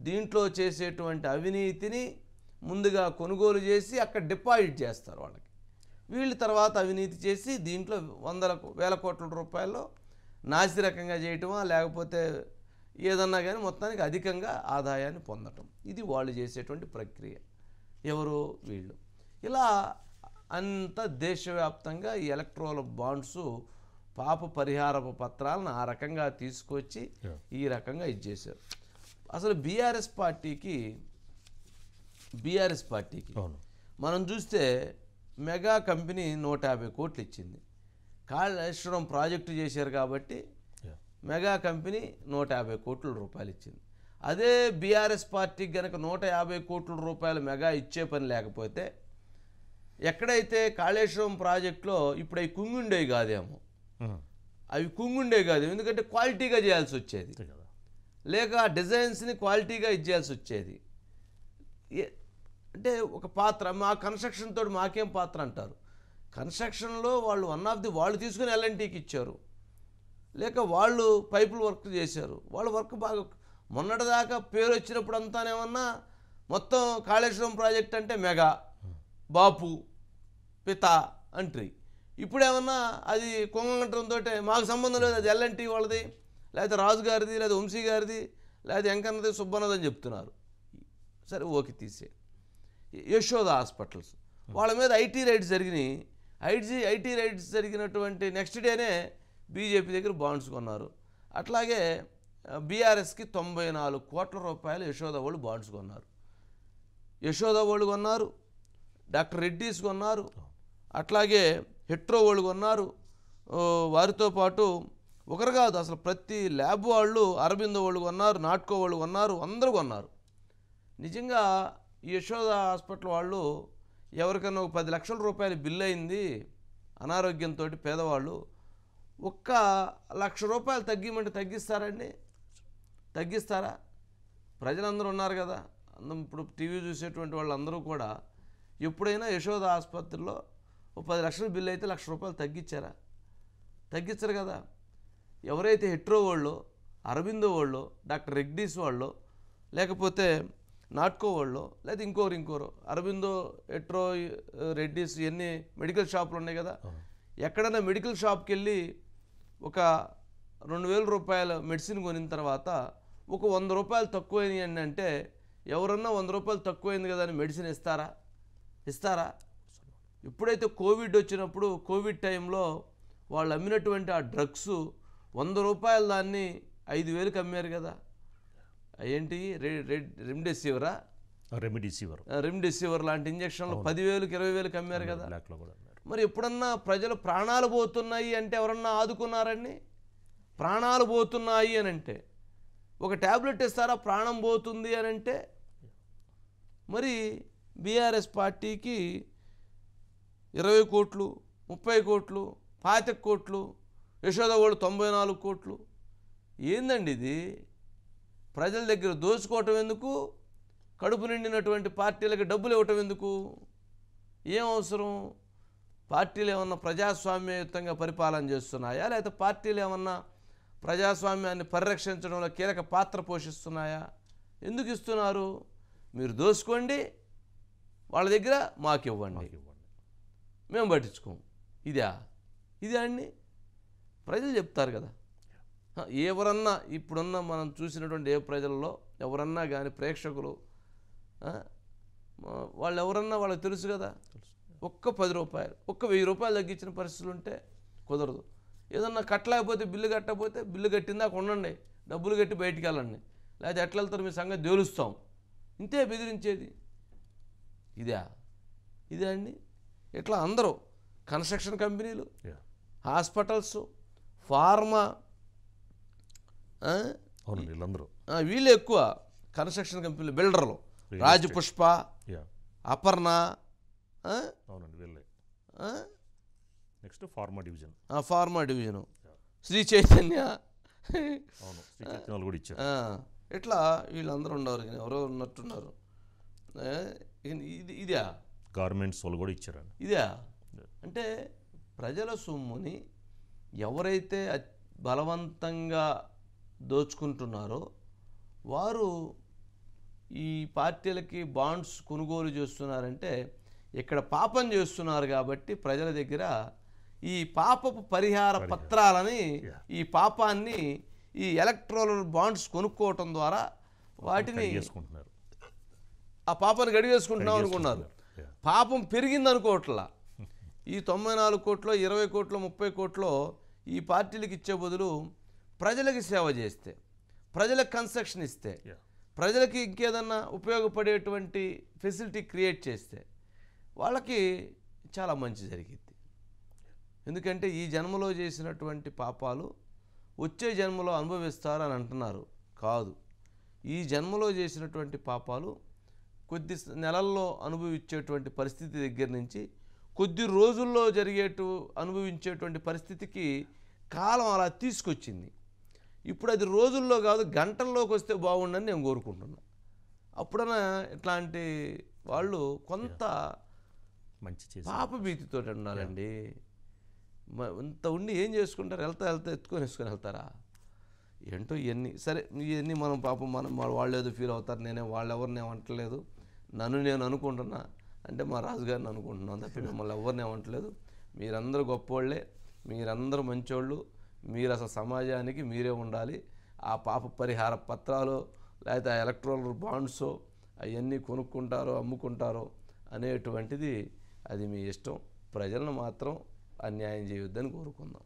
దీంట్లో చేసేటువంటి అవినీతిని ముందుగా కొనుగోలు చేసి అక్కడ డిపాజిట్ చేస్తారు వాళ్ళకి. వీళ్ళు తర్వాత అవినీతి చేసి దీంట్లో వేల కోట్ల రూపాయలు నాసిరకంగా చేయటమా లేకపోతే ఏదన్నా కానీ మొత్తానికి అధికంగా ఆదాయాన్ని పొందటం, ఇది వాళ్ళు చేసేటువంటి ప్రక్రియ. ఎవరు? వీళ్ళు. ఇలా అంత దేశవ్యాప్తంగా ఈ ఎలక్ట్రోల్ బాండ్స్ పాప పరిహారపు పత్రాలను ఆ రకంగా తీసుకొచ్చి ఈ రకంగా ఇచ్చేశారు. అసలు బీఆర్ఎస్ పార్టీకి మనం చూస్తే మెగా కంపెనీ 150 కోట్లు ఇచ్చింది. కాళేశ్వరం ప్రాజెక్టు చేశారు కాబట్టి మెగా కంపెనీ 150 కోట్ల రూపాయలు ఇచ్చింది. అదే బీఆర్ఎస్ పార్టీకి కనుక 150 కోట్ల రూపాయలు మెగా ఇచ్చే పని లేకపోతే ఎక్కడైతే కాళేశ్వరం ప్రాజెక్టులో ఇప్పుడు అవి కుంగుండేవి కాదేమో, ఎందుకంటే క్వాలిటీగా చేయాల్సి వచ్చేది, లేక డిజైన్స్ని క్వాలిటీగా ఇచ్చేయాల్సి వచ్చేది. అంటే ఒక పాత్ర మా కన్స్ట్రక్షన్ తోటి మాకేం పాత్ర అంటారు. కన్స్ట్రక్షన్లో వాళ్ళు వాళ్ళు తీసుకుని ఎల్ఎన్టీకి ఇచ్చారు, లేక వాళ్ళు పైపులు వర్క్ చేశారు. వాళ్ళ వర్క్ బాగా మొన్నటిదాకా పేరు వచ్చినప్పుడు అంతానేమన్నా మొత్తం కాళేశ్వరం ప్రాజెక్ట్ అంటే మెగా, బాపు, పిత అంట్రీ. ఇప్పుడేమన్నా అది కొంగంటంతో మాకు సంబంధం లేదు, అది ఎల్ఎన్టీ వాళ్ళది, లేకపోతే రాజు గారిది, లేదా వంశీ గారిది, లేదా వెంకన్నది, సుబ్బన్నది అని చెప్తున్నారు. సరే ఓకే తీసే. యశోద హాస్పిటల్స్ వాళ్ళ మీద ఐటీ రైడ్స్ జరిగినాయి. ఐటీ రైడ్స్ జరిగినటువంటి నెక్స్ట్ డేనే బీజేపీ దగ్గర బాండ్స్ కొన్నారు. అట్లాగే బీఆర్ఎస్కి 94 కోట్ల రూపాయలు యశోద వాళ్ళు బాండ్స్ కొన్నారు. యశోద వాళ్ళు కొన్నారు, డాక్టర్ రెడ్డీస్ కొన్నారు, అట్లాగే హెట్రో వాళ్ళు కొన్నారు. వారితో పాటు ఒకరు కాదు, అసలు ప్రతి ల్యాబ్ వాళ్ళు, అరబిందో వాళ్ళు కొన్నారు, నాట్కో వాళ్ళు కొన్నారు, అందరూ కొన్నారు. నిజంగా ఈ యశోద హాస్పిటల్ వాళ్ళు ఎవరికైనా 10 లక్షల రూపాయలు బిల్లు అయింది అనారోగ్యంతో పేదవాళ్ళు, 1 లక్ష రూపాయలు తగ్గిమంటే తగ్గిస్తారండి? తగ్గిస్తారా? ప్రజలందరూ ఉన్నారు కదా, ఇప్పుడు టీవీ చూసేటువంటి వాళ్ళందరూ కూడా ఎప్పుడైనా యశోద ఆసుపత్రిలో 10 లక్షల బిల్లు అయితే 1 లక్ష రూపాయలు తగ్గించారా? తగ్గించరు కదా. ఎవరైతే హెట్రో వాళ్ళు, అరబిందో వాళ్ళు, డాక్టర్ రెడ్డీస్ వాళ్ళు, లేకపోతే నాట్కో వాళ్ళు, లేదా ఇంకోరు అరబిందో, హెట్రో, రెడ్డీస్ ఇవన్నీ మెడికల్ షాపులు ఉన్నాయి కదా. ఎక్కడైనా మెడికల్ షాప్కి వెళ్ళి ఒక 2000 రూపాయల మెడిసిన్ కొనిన తర్వాత ఒక 100 రూపాయలు తక్కువైనాయి అంటే ఎవరన్నా 100 రూపాయలు తక్కువైంది కదా అని మెడిసిన్ ఇస్తారా? ఎప్పుడైతే కోవిడ్ వచ్చినప్పుడు కోవిడ్ టైంలో వాళ్ళు అమ్మినటువంటి ఆ డ్రగ్స్ 100 రూపాయలు దాన్ని 5000కి అమ్మారు కదా. ఏంటి రెమ్డెసివిర్ లాంటి ఇంజక్షన్లు 10,000కి 20,000కి అమ్మారు కదా. మరి ఎప్పుడన్నా ప్రజలు ప్రాణాలు పోతున్నాయి అంటే ఎవరన్నా ఆదుకున్నారండి? ప్రాణాలు పోతున్నాయి అని అంటే ఒక ట్యాబ్లెట్ ఇస్తారా ప్రాణం పోతుంది అని అంటే? మరి బీఆర్ఎస్ పార్టీకి 20 కోట్లు, 30 కోట్లు, 25 కోట్లు, యశోద వాళ్ళు 94 కోట్లు. ఏందండి ఇది? ప్రజల దగ్గర దోచుకోవటం ఎందుకు? కడుపు నిండినటువంటి పార్టీలకు డబ్బులు ఇవ్వటం ఎందుకు? ఏం అవసరం? పార్టీలు ఏమన్నా ప్రజాస్వామ్యయుతంగా పరిపాలన చేస్తున్నాయా, లేకపోతే పార్టీలు ఏమన్నా ప్రజాస్వామ్యాన్ని పరిరక్షించడంలో కీలక పాత్ర పోషిస్తున్నాయా? ఎందుకు ఇస్తున్నారు? మీరు దోసుకోండి, వాళ్ళ దగ్గర మాకు ఇవ్వండి, మేము పట్టించుకోం. ఇదే అండి ప్రజలు చెప్తారు కదా. ఎవరన్నా ఇప్పుడున్న మనం చూసినటువంటి ఏ ప్రజల్లో ఎవరన్నా కానీ ప్రేక్షకులు వాళ్ళు ఎవరన్నా వాళ్ళకి తెలుసు కదా, ఒక్క 10 రూపాయలు, ఒక్క 1000 రూపాయలు తగ్గించిన పరిస్థితులు ఉంటే కుదరదు. ఏదన్నా కట్టలేకపోతే, బిల్లు కట్టకపోతే బిల్లు కట్టిందాక ఉండండి, డబ్బులు కట్టి బయటికి వెళ్ళండి, లేకపోతే ఎట్లా వెళ్తారు మీ సంగతి తేలుస్తాం. ఇంతే బెదిరించేది. ఇదే అండి. ఇట్లా అందరూ కన్స్ట్రక్షన్ కంపెనీలు, హాస్పిటల్స్, ఫార్మా, వీళ్ళు ఎక్కువ కన్స్ట్రక్షన్ కంపెనీలు, బిల్డర్లు, Rajapushpa, Aparna, next pharma division, Sri Chaitanya, కూడా ఇచ్చారు. ఇట్లా వీళ్ళందరూ ఉన్నారు. ఎవరో ఉన్నట్టున్నారు. ఇదే గార్మెంట్స్ వాళ్ళు కూడా ఇచ్చారు. అంటే ప్రజల సొమ్ముని ఎవరైతే బలవంతంగా దోచుకుంటున్నారో వారు ఈ పార్టీలకి బాండ్స్ కొనుగోలు చేస్తున్నారంటే ఇక్కడ పాపం చేస్తున్నారు కాబట్టి ప్రజల దగ్గర ఈ పాపపు పరిహార పత్రాలని ఈ పాపాన్ని ఈ ఎలక్ట్రల్ బాండ్స్ కొనుక్కోవటం ద్వారా వాటిని చేసుకుంటున్నారు. ఆ పాపాన్ని గడివేసుకుంటున్నాం అనుకున్నారు. పాపం పెరిగింది అనుకోవట్లా. ఈ 94 కోట్లో 20 కోట్లో 30 కోట్లో ఈ పార్టీలకు ఇచ్చే బదులు ప్రజలకి సేవ చేస్తే, ప్రజలకు కన్స్ట్రక్షన్ ఇస్తే, ప్రజలకి ఇంకేదన్నా ఉపయోగపడేటువంటి ఫెసిలిటీ క్రియేట్ చేస్తే వాళ్ళకి చాలా మంచి జరిగింది. ఎందుకంటే ఈ జన్మలో చేసినటువంటి పాపాలు వచ్చే జన్మలో అనుభవిస్తారు అని అంటున్నారు. కాదు, ఈ జన్మలో చేసినటువంటి పాపాలు కొద్ది నెలల్లో అనుభవించేటువంటి పరిస్థితి దగ్గర నుంచి కొద్ది రోజుల్లో అనుభవించేటువంటి పరిస్థితికి కాలం అలా తీసుకొచ్చింది. ఇప్పుడు అది రోజుల్లో కాదు గంటల్లోకి వస్తే బాగుండని నేను కోరుకుంటున్నా. అప్పుడన్నా ఇట్లాంటి వాళ్ళు కొంత మంచి పాపభీతితో ఉండాలండి. ఇంత ఉండి ఏం చేసుకుంటారు? వెళ్తా వేసుకొని వెళ్తారా? ఏంటో ఇవన్నీ సరే, ఇవన్నీ మనం పాపం వాళ్ళు ఏదో ఫీల్ అవుతారు. వాళ్ళెవరిని ఏమంటలేదు, నన్ను నేను అనుకుంటున్నా అంటే మా రాజుగారిని అనుకుంటున్నాను తప్పి మిమ్మల్ని ఎవరిని ఏమంటలేదు. మీరందరూ గొప్పోళ్ళే, మీరందరూ మంచోళ్ళు, మీరు అసలు సమాజానికి మీరే ఉండాలి. ఆ పాప పరిహార పత్రాలు లేకపోతే ఆ ఎలక్ట్రల్ బాండ్స్ అవన్నీ కొనుక్కుంటారో అమ్ముకుంటారో అనేటువంటిది అది మీ ఇష్టం. ప్రజలను మాత్రం అన్యాయం చేయొద్దని కోరుకుందాం.